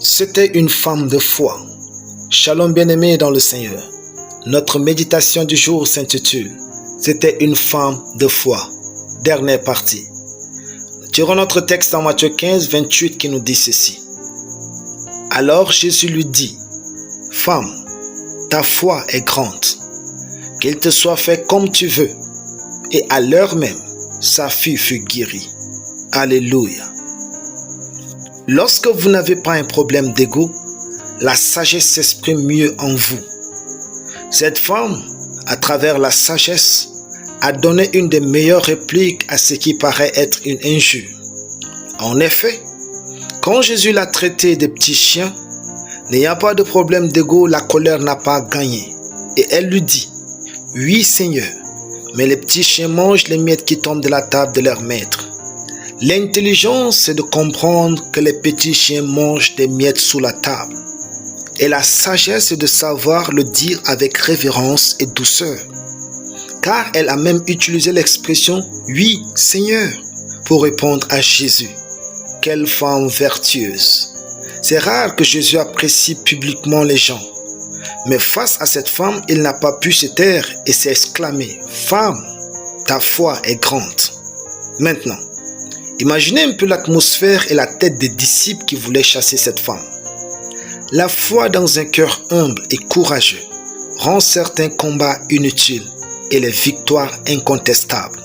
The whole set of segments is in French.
C'était une femme de foi. Shalom bien-aimé dans le Seigneur. Notre méditation du jour s'intitule « C'était une femme de foi ». Dernière partie. Tirons notre texte en Matthieu 15, 28 qui nous dit ceci. Alors Jésus lui dit, « Femme, ta foi est grande, qu'il te soit fait comme tu veux. » Et à l'heure même, sa fille fut guérie. Alléluia. Lorsque vous n'avez pas un problème d'ego, la sagesse s'exprime mieux en vous. Cette femme, à travers la sagesse, a donné une des meilleures répliques à ce qui paraît être une injure. En effet, quand Jésus l'a traité de petit chien, n'ayant pas de problème d'ego, la colère n'a pas gagné. Et elle lui dit, « Oui Seigneur, mais les petits chiens mangent les miettes qui tombent de la table de leur maître. » L'intelligence, c'est de comprendre que les petits chiens mangent des miettes sous la table. Et la sagesse, c'est de savoir le dire avec révérence et douceur. Car elle a même utilisé l'expression « Oui, Seigneur » pour répondre à Jésus. Quelle femme vertueuse! C'est rare que Jésus apprécie publiquement les gens. Mais face à cette femme, il n'a pas pu se taire et s'est exclamé « Femme, ta foi est grande. » Maintenant, imaginez un peu l'atmosphère et la tête des disciples qui voulaient chasser cette femme. La foi dans un cœur humble et courageux rend certains combats inutiles et les victoires incontestables.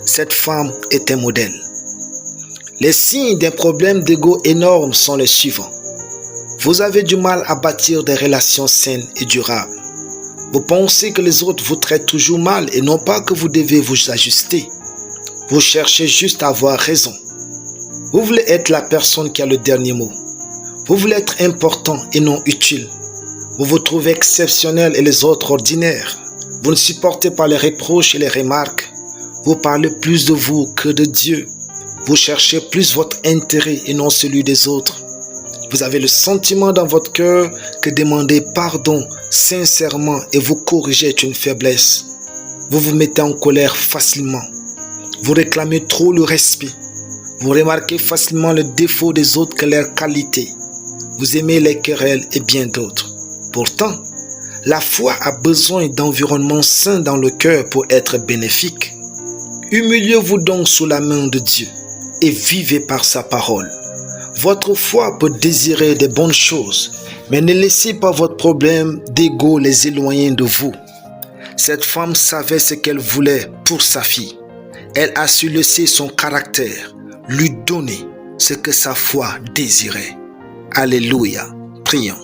Cette femme est un modèle. Les signes d'un problème d'ego énorme sont les suivants. Vous avez du mal à bâtir des relations saines et durables. Vous pensez que les autres vous traitent toujours mal et non pas que vous devez vous ajuster. Vous cherchez juste à avoir raison. Vous voulez être la personne qui a le dernier mot. Vous voulez être important et non utile. Vous vous trouvez exceptionnel et les autres ordinaires. Vous ne supportez pas les reproches et les remarques. Vous parlez plus de vous que de Dieu. Vous cherchez plus votre intérêt et non celui des autres. Vous avez le sentiment dans votre cœur que demander pardon sincèrement et vous corriger est une faiblesse. Vous vous mettez en colère facilement. Vous réclamez trop le respect. Vous remarquez facilement le défaut des autres que leurs qualités. Vous aimez les querelles et bien d'autres. Pourtant, la foi a besoin d'environnement sain dans le cœur pour être bénéfique. Humiliez-vous donc sous la main de Dieu et vivez par sa parole. Votre foi peut désirer de bonnes choses, mais ne laissez pas votre problème d'ego les éloigner de vous. Cette femme savait ce qu'elle voulait pour sa fille. Elle a su laisser son caractère, lui donner ce que sa foi désirait. Alléluia. Prions.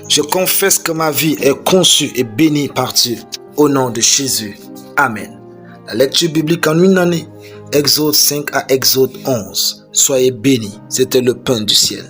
Je confesse que ma vie est conçue et bénie par Dieu. Au nom de Jésus. Amen. La lecture biblique en une année. Exode 5 à Exode 11. Soyez bénis. C'était le pain du ciel.